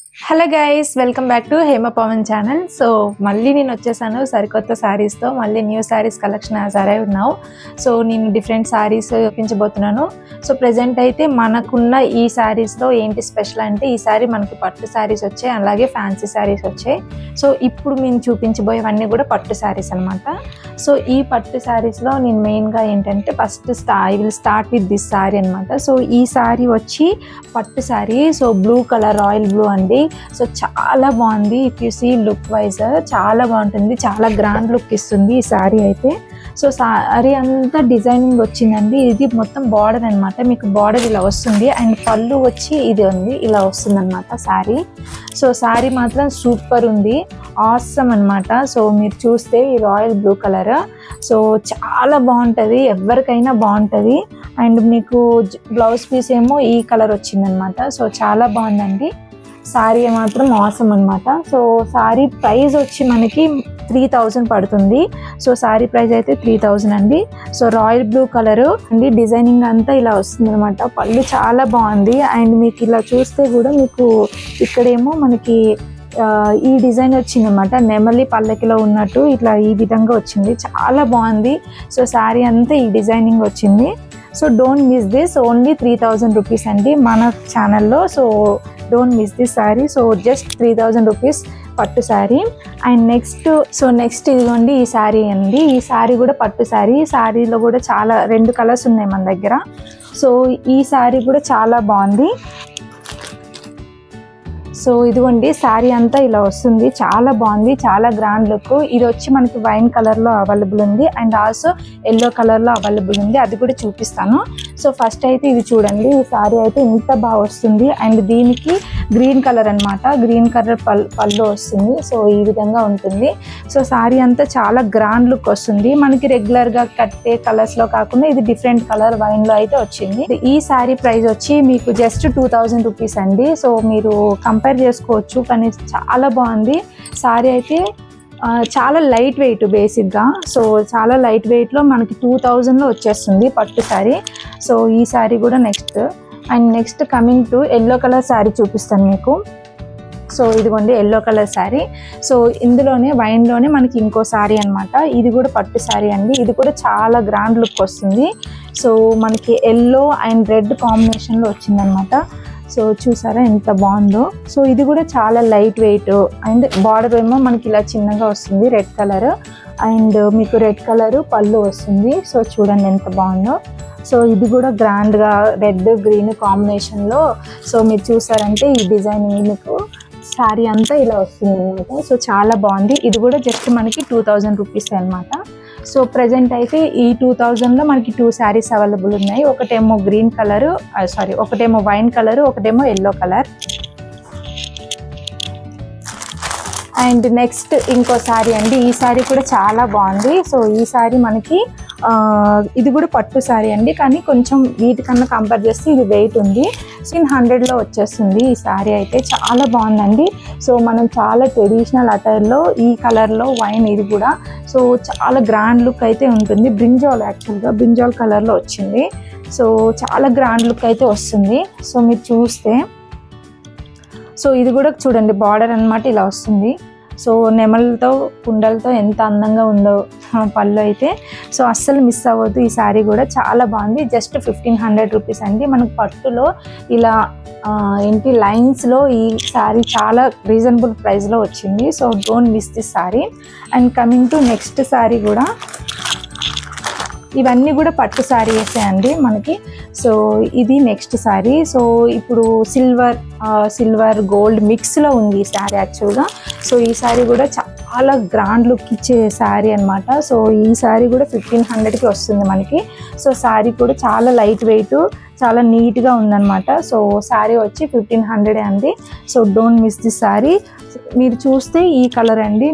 Hello guys, welcome back to Hema Pavan channel. So మళ్ళీ నేను వచ్చేసాను సరికొత్త శారీస్తో. మళ్ళీ న్యూ శారీస్ కలెక్షన్ అరైవ్ ఉన్నావు. సో నేను డిఫరెంట్ శారీస్ చూపించబోతున్నాను. సో ప్రజెంట్ అయితే మనకున్న ఈ శారీస్లో ఏంటి స్పెషల్ అంటే ఈసారి మనకి పట్టు శారీస్ వచ్చాయి, అలాగే ఫ్యాన్సీ శారీస్ వచ్చాయి. సో ఇప్పుడు నేను చూపించబోయేవన్నీ కూడా పట్టు శారీస్ అనమాట. సో ఈ పట్టు శారీస్లో నేను మెయిన్గా ఏంటంటే I will start with this sari అనమాట. సో ఈ శారీ వచ్చి పట్టు sari. So blue colour, royal blue అండి. సో చాలా బాగుంది. If you see look wise చాలా బాగుంటుంది, చాలా గ్రాండ్ లుక్ ఇస్తుంది ఈ శారీ అయితే. సో శారీ అంతా డిజైనింగ్ వచ్చిందండి. ఇది మొత్తం బార్డర్ అనమాట. మీకు బార్డర్ ఇలా వస్తుంది అండ్ పళ్ళు వచ్చి ఇది ఉంది, ఇలా వస్తుంది అనమాట శారీ. సో శారీ మాత్రం సూపర్ ఉంది, ఆసమ్ అనమాట. సో మీరు చూస్తే ఈ రాయల్ బ్లూ కలర్ సో చాలా బాగుంటుంది, ఎవరికైనా బాగుంటుంది. అండ్ మీకు బ్లౌజ్ పీస్ ఏమో ఈ కలర్ వచ్చిందనమాట. సో చాలా బాగుందండి. శారీ మాత్రం ఆసమ్ అనమాట. సో శారీ ప్రైస్ వచ్చి మనకి 3000 పడుతుంది. సో శారీ ప్రైస్ అయితే 3000 అండి. సో రాయల్ బ్లూ కలరు అండి, డిజైనింగ్ అంతా ఇలా వస్తుంది అనమాట. పళ్ళు చాలా బాగుంది. అండ్ మీకు ఇలా చూస్తే కూడా మీకు ఇక్కడేమో మనకి ఈ డిజైన్ వచ్చింది అనమాట. నెమలి పల్లకిలో ఉన్నట్టు ఇట్లా ఈ విధంగా వచ్చింది, చాలా బాగుంది. సో శారీ అంతా ఈ డిజైనింగ్ వచ్చింది. So don't miss this, only 3000 rupees అండి మన ఛానల్లో. So don't miss this sari. So just 3000 rupees పట్టు శారీ. అండ్ నెక్స్ట్ ఇదిగోండి ఈ శారీ అండి. ఈ శారీ కూడా పట్టు శారీ. ఈ శారీలో కూడా చాలా 2 కలర్స్ ఉన్నాయి మన దగ్గర. సో ఈ శారీ కూడా చాలా బాగుంది. సో ఇదిగోండి శారీ అంతా ఇలా వస్తుంది, చాలా బాగుంది, చాలా గ్రాండ్ లుక్. ఇది వచ్చి మనకి వైన్ కలర్లో అవైలబుల్ ఉంది అండ్ ఆల్సో ఎల్లో కలర్లో అవైలబుల్ ఉంది, అది కూడా చూపిస్తాను. సో ఫస్ట్ అయితే ఇది చూడండి, ఈ శారీ అయితే ఇంత బాగా వస్తుంది. అండ్ దీనికి గ్రీన్ కలర్ అనమాట, గ్రీన్ కలర్ పళ్ళు వస్తుంది. సో ఈ విధంగా ఉంటుంది. సో శారీ అంతా చాలా గ్రాండ్ లుక్ వస్తుంది. మనకి రెగ్యులర్గా కట్టే కలర్స్లో కాకుండా ఇది డిఫరెంట్ కలర్ వైన్లో అయితే వచ్చింది. ఈ శారీ ప్రైస్ వచ్చి మీకు జస్ట్ 2000 రూపీస్ అండి. సో మీరు కంపేర్ చేసుకోవచ్చు, కానీ చాలా బాగుంది శారీ అయితే. చాలా లైట్ వెయిట్ బేసిక్గా. సో చాలా లైట్ వెయిట్లో మనకి 2000లో వచ్చేస్తుంది పట్టు శారీ. సో ఈ శారీ కూడా next coming to yellow colour sari చూపిస్తాను మీకు. సో ఇదిగోండి ఎల్లో కలర్ శారీ. సో ఇందులోనే వైన్లోనే మనకి ఇంకో శారీ అనమాట. ఇది కూడా పట్టు శారీ అండి. ఇది కూడా చాలా గ్రాండ్ లుక్ వస్తుంది. సో మనకి ఎల్లో అండ్ రెడ్ కాంబినేషన్లో వచ్చిందనమాట. సో చూసారా ఎంత బాగుందో. సో ఇది కూడా చాలా లైట్ వెయిట్ అండ్ బార్డర్ ఏమో మనకి ఇలా చిన్నగా వస్తుంది, రెడ్ కలర్. అండ్ మీకు రెడ్ కలర్ పళ్ళు వస్తుంది. సో చూడండి ఎంత బాగుందో. సో ఇది కూడా గ్రాండ్గా రెడ్ గ్రీన్ కాంబినేషన్లో. సో మీరు చూసారంటే ఈ డిజైనింగ్ మీకు శారీ అంతా ఇలా వస్తుంది అనమాట. సో చాలా బాగుంది. ఇది కూడా జస్ట్ మనకి 2000 రూపీస్ అనమాట. సో ప్రజెంట్ అయితే ఈ 2000లో మనకి 2 శారీస్ అవైలబుల్ ఉన్నాయి. ఒకటేమో ఒకటేమో వైన్ కలర్, ఒకటేమో ఎల్లో కలర్. అండ్ నెక్స్ట్ ఇంకో శారీ అండి. ఈ శారీ కూడా చాలా బాగుంది. సో ఈ శారీ మనకి ఇది కూడా పట్టు శారీ అండి, కానీ కొంచెం వీటికన్నా కంపేర్ చేస్తే ఇది వెయిట్ ఉంది. 100లో వచ్చేస్తుంది ఈ శారీ అయితే. చాలా బాగుందండి. సో మనం చాలా ట్రెడిషనల్ అటైర్లో ఈ కలర్లో వైన్ ఇది కూడా. సో చాలా గ్రాండ్ లుక్ అయితే ఉంటుంది. యాక్చువల్గా బ్రింజాల్ కలర్లో వచ్చింది. సో చాలా గ్రాండ్ లుక్ అయితే వస్తుంది. సో మీరు చూస్తే సో ఇది కూడా చూడండి బార్డర్ అనమాట ఇలా వస్తుంది. సో నెమలతో కుండలతో ఎంత అందంగా ఉందో పళ్ళు అయితే. సో అస్సలు మిస్ అవ్వద్దు, ఈ శారీ కూడా చాలా బాగుంది. జస్ట్ 1500 రూపీస్ అండి. మనకు పట్టులో ఇలా లైన్స్లో ఈ శారీ చాలా రీజనబుల్ ప్రైస్లో వచ్చింది. So don't miss this sari. And coming to next sari కూడా, ఇవన్నీ కూడా పట్టు శారీ వేసాయండి మనకి. సో ఇది నెక్స్ట్ శారీ. సో ఇప్పుడు సిల్వర్ గోల్డ్ మిక్స్లో ఉంది ఈ శారీ యాక్చువల్గా. సో ఈ శారీ కూడా చాలా గ్రాండ్ లుక్ ఇచ్చే శారీ అనమాట. సో ఈ శారీ కూడా 1500కి వస్తుంది మనకి. సో శారీ కూడా చాలా లైట్ వెయిట్, చాలా నీట్గా ఉందన్నమాట. సో శారీ వచ్చి 1500 అండి. So don't miss this sari. మీరు చూస్తే ఈ కలర్ అండి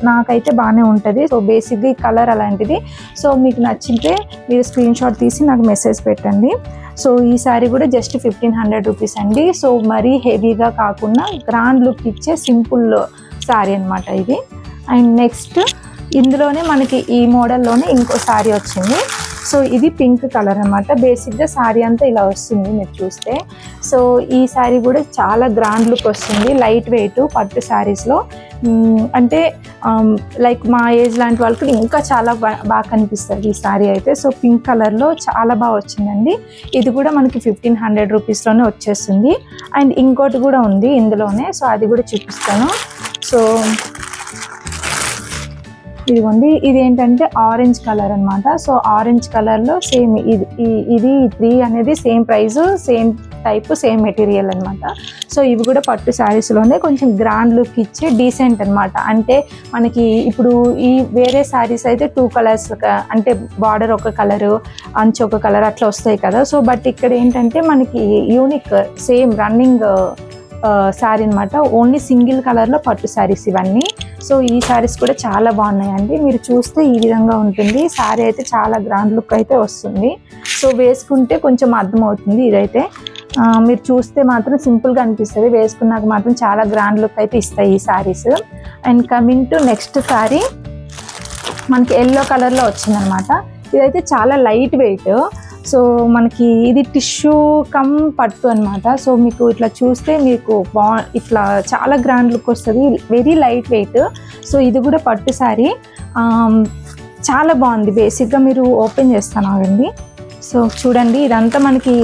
నాకైతే బాగానే ఉంటుంది. సో బేసిక్గా ఈ కలర్ అలాంటిది. సో మీకు నచ్చితే మీరు స్క్రీన్ షాట్ తీసి నాకు మెసేజ్ పెట్టండి. సో ఈ శారీ కూడా జస్ట్ 1500 రూపీస్ అండి. సో మరీ హెవీగా కాకుండా గ్రాండ్ లుక్ ఇచ్చే సింపుల్ శారీ అనమాట ఇది. అండ్ నెక్స్ట్ ఇందులోనే మనకి ఈ మోడల్లోనే ఇంకో శారీ వచ్చింది. సో ఇది పింక్ కలర్ అనమాట. బేసిక్గా శారీ అంతా ఇలా వస్తుంది మీరు చూస్తే. సో ఈ శారీ కూడా చాలా గ్రాండ్ లుక్ వస్తుంది, లైట్ వెయిట్ పట్టు శారీస్లో. అంటే లైక్ మా ఏజ్ లాంటి వాళ్ళకి ఇంకా చాలా బాగా కనిపిస్తుంది ఈ శారీ అయితే. సో పింక్ కలర్లో చాలా బాగా వచ్చిందండి. ఇది కూడా మనకి 1500 రూపీస్లోనే వచ్చేస్తుంది. అండ్ ఇంకోటి కూడా ఉంది ఇందులోనే, సో అది కూడా చూపిస్తాను. సో ఇదిగోండి, ఇది ఏంటంటే ఆరెంజ్ కలర్ అనమాట. సో ఆరెంజ్ కలర్లో సేమ్ ఇది 3 అనేది same price, same type, same material అనమాట. సో ఇవి కూడా పట్టు శారీస్లోనే కొంచెం గ్రాండ్ లుక్ ఇచ్చి డీసెంట్ అనమాట. అంటే మనకి ఇప్పుడు ఈ వేరే శారీస్ అయితే 2 కలర్స్, అంటే బార్డర్ ఒక కలరు, అంచు ఒక కలర్ అట్లా వస్తాయి కదా. సో బట్ ఇక్కడ ఏంటంటే మనకి యూనిక్ సేమ్ రన్నింగ్ శారీ అనమాట. ఓన్లీ సింగిల్ కలర్లో పట్టు శారీస్ ఇవన్నీ. సో ఈ శారీస్ కూడా చాలా బాగున్నాయండి. మీరు చూస్తే ఈ విధంగా ఉంటుంది శారీ అయితే. చాలా గ్రాండ్ లుక్ అయితే వస్తుంది. సో వేసుకుంటే కొంచెం అర్థమవుతుంది. ఇదైతే మీరు చూస్తే మాత్రం సింపుల్గా అనిపిస్తుంది, వేసుకున్నాక మాత్రం చాలా గ్రాండ్ లుక్ అయితే ఇస్తాయి ఈ saris. And coming to next sari, మనకి ఎల్లో కలర్లో వచ్చిందనమాట. ఇదైతే చాలా లైట్ వెయిట్. సో మనకి ఇది టిష్యూ కమ్ పట్టు అనమాట. సో మీకు ఇట్లా చూస్తే మీకు ఇట్లా చాలా గ్రాండ్ లుక్ వస్తుంది, వెరీ లైట్ వెయిట్. సో ఇది కూడా పట్టు శారీ, చాలా బాగుంది. బేసిక్గా మీరు ఓపెన్ చేస్తాను ఆగండి. సో చూడండి, ఇదంతా మనకి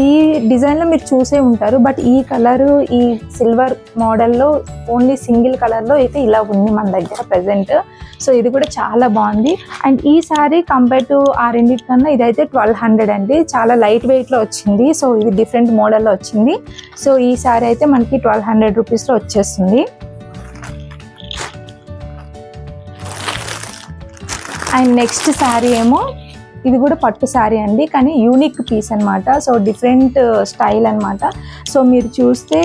ఈ డిజైన్లో మీరు చూసే ఉంటారు, బట్ ఈ కలరు ఈ సిల్వర్ మోడల్లో ఓన్లీ సింగిల్ కలర్లో అయితే ఇలా ఉంది మన దగ్గర ప్రజెంట్. సో ఇది కూడా చాలా బాగుంది. అండ్ ఈ శారీ కంపేర్ టు ఆ రెండింటి కన్నా ఇదైతే 1200 అండి. చాలా లైట్ వెయిట్లో వచ్చింది. సో ఇది డిఫరెంట్ మోడల్లో వచ్చింది. సో ఈ శారీ అయితే మనకి 1200 రూపీస్లో వచ్చేస్తుంది. అండ్ నెక్స్ట్ శారీ ఏమో ఇది కూడా పట్టు శారీ అండి, కానీ యూనిక్ పీస్ అనమాట. సో డిఫరెంట్ స్టైల్ అనమాట. సో మీరు చూస్తే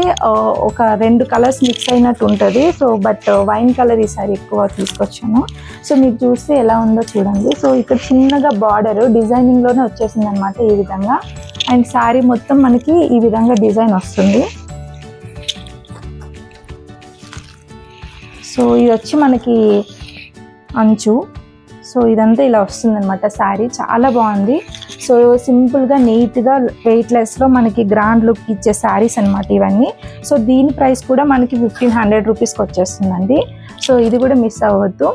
ఒక 2 కలర్స్ మిక్స్ అయినట్టు ఉంటుంది. సో బట్ వైన్ కలర్ ఈ శారీ ఎక్కువ తీసుకొచ్చాను. సో మీరు చూస్తే ఎలా ఉందో చూడండి. సో ఇక్కడ చిన్నగా బార్డర్ డిజైనింగ్లోనే వచ్చేసింది అనమాట ఈ విధంగా. అండ్ శారీ మొత్తం మనకి ఈ విధంగా డిజైన్ వస్తుంది. సో ఇది వచ్చి మనకి అంచు. సో ఇదంతా ఇలా వస్తుందన్నమాట శారీ. చాలా బాగుంది. సో సింపుల్గా నీట్గా వెయిట్లెస్లో మనకి గ్రాండ్ లుక్ ఇచ్చే శారీస్ అనమాట ఇవన్నీ. సో దీని ప్రైస్ కూడా మనకి 1500 రూపీస్కి వచ్చేస్తుందండి. సో ఇది కూడా మిస్ అవ్వద్దు.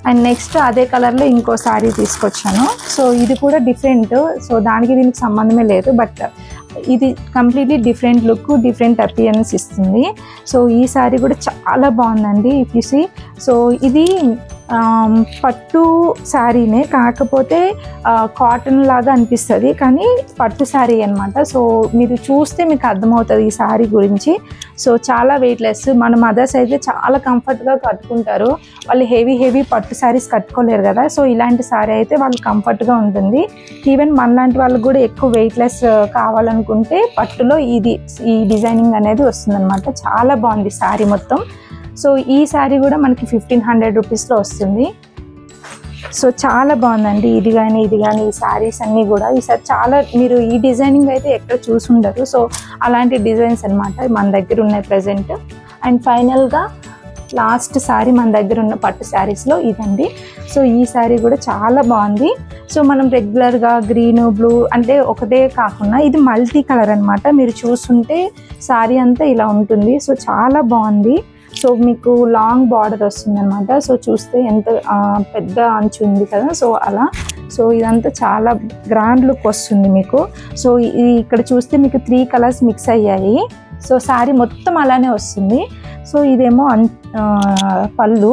అండ్ నెక్స్ట్ అదే కలర్లో ఇంకో శారీ తీసుకొచ్చాను. సో ఇది కూడా డిఫరెంట్. సో దానికి దీనికి సంబంధమే లేదు, బట్ ఇది completely different look, different appearance ఇస్తుంది. సో ఈ శారీ కూడా చాలా బాగుందండి. ఇఫ్ యు సీ, సో ఇది పట్టు శారీనే, కాకపోతే కాటన్ లాగా అనిపిస్తుంది, కానీ పట్టు శారీ అనమాట. సో మీరు చూస్తే మీకు అర్థమవుతుంది ఈ శారీ గురించి. సో చాలా వెయిట్లెస్. మన మదర్స్ అయితే చాలా కంఫర్ట్గా కట్టుకుంటారు. వాళ్ళు హెవీ పట్టు శారీస్ కట్టుకోలేరు కదా. సో ఇలాంటి శారీ అయితే వాళ్ళు కంఫర్ట్గా ఉంటుంది. ఈవెన్ మనలాంటి వాళ్ళకి కూడా ఎక్కువ వెయిట్లెస్ కావాలనుకుంటే పట్టులో ఈ డిజైనింగ్ అనేది వస్తుందన్నమాట. చాలా బాగుంది శారీ మొత్తం. సో ఈ శారీ కూడా మనకి 1500 రూపీస్లో వస్తుంది. సో చాలా బాగుందండి. ఇది కానీ ఈ శారీస్ అన్నీ కూడా ఈసారి చాలా, మీరు ఈ డిజైనింగ్ అయితే ఎక్కడ చూసుండరు. సో అలాంటి డిజైన్స్ అనమాట మన దగ్గర ఉన్నాయి ప్రజెంట్. అండ్ ఫైనల్గా లాస్ట్ శారీ మన దగ్గర ఉన్న పట్టు శారీస్లో ఇదండి. సో ఈ శారీ కూడా చాలా బాగుంది. సో మనం రెగ్యులర్గా గ్రీన్, బ్లూ అంటే ఒకటే కాకుండా ఇది మల్టీ కలర్ అనమాట. మీరు చూస్తుంటే శారీ అంతా ఇలా ఉంటుంది. సో చాలా బాగుంది. సో మీకు లాంగ్ బార్డర్ వస్తుంది అనమాట. సో చూస్తే ఎంత పెద్ద అంచు ఉంది కదా. సో అలా, సో ఇదంతా చాలా గ్రాండ్ లుక్ వస్తుంది మీకు. సో ఇక్కడ చూస్తే మీకు 3 కలర్స్ మిక్స్ అయ్యాయి. సో శారీ మొత్తం అలానే వస్తుంది. సో ఇదేమో పళ్ళు,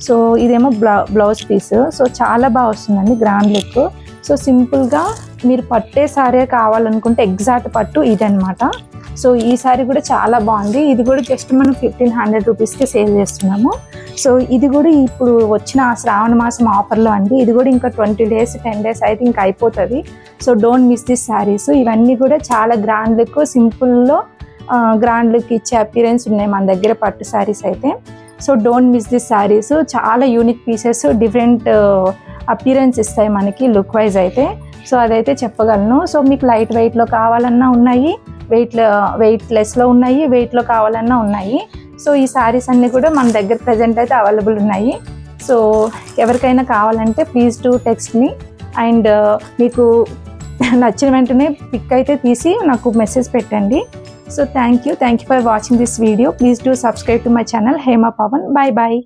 సో ఇదేమో బ్లౌజ్ పీస్. సో చాలా బాగా వస్తుందండి గ్రాండ్ లుక్. సో సింపుల్గా మీరు పట్టే శారీ కావాలనుకుంటే ఎగ్జాక్ట్ పట్టు ఇదనమాట. సో ఈ శారీ కూడా చాలా బాగుంది. ఇది కూడా జస్ట్ మనం 1500 రూపీస్కి సేల్ చేస్తున్నాము. సో ఇది కూడా ఇప్పుడు వచ్చిన శ్రావణ మాసం ఆఫర్లో అండి. ఇది కూడా ఇంకా 20 డేస్ 10 డేస్ అయితే ఇంకా అయిపోతుంది. So don't miss this saris. ఇవన్నీ కూడా చాలా గ్రాండ్ లుక్, సింపుల్లో గ్రాండ్ లుక్ ఇచ్చే అపియరెన్స్ ఉన్నాయి మన దగ్గర పట్టు శారీస్ అయితే. So don't miss this saris. చాలా యూనిక్ పీసెస్, డిఫరెంట్ అపియరెన్స్ ఇస్తాయి మనకి లుక్ వైజ్ అయితే. సో అదైతే చెప్పగలను. సో మీకు లైట్ వెయిట్లో కావాలన్నా ఉన్నాయి, వెయిట్లెస్లో ఉన్నాయి, వెయిట్లో కావాలన్నా ఉన్నాయి. సో ఈ శారీస్ అన్నీ కూడా మన దగ్గర ప్రజెంట్ అయితే అవైలబుల్ ఉన్నాయి. సో ఎవరికైనా కావాలంటే please to text me. And మీకు నచ్చిన వెంటనే పిక్ అయితే తీసి నాకు మెసేజ్ పెట్టండి. So thank you for watching this video. Please do subscribe to my channel Hema Pavan. Bye bye.